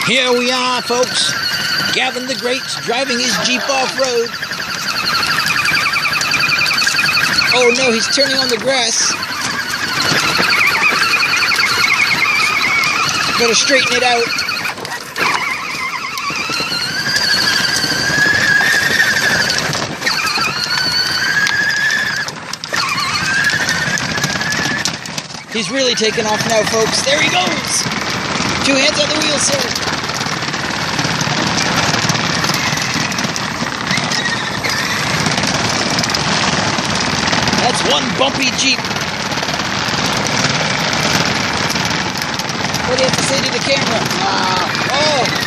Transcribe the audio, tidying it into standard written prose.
Here we are, folks. Gavin the Great's driving his Jeep off-road. Oh no, he's turning on the grass. Better straighten it out. He's really taking off now, folks. There he goes! 2 hands on the wheel, sir. That's one bumpy Jeep. What do you have to say to the camera? Oh.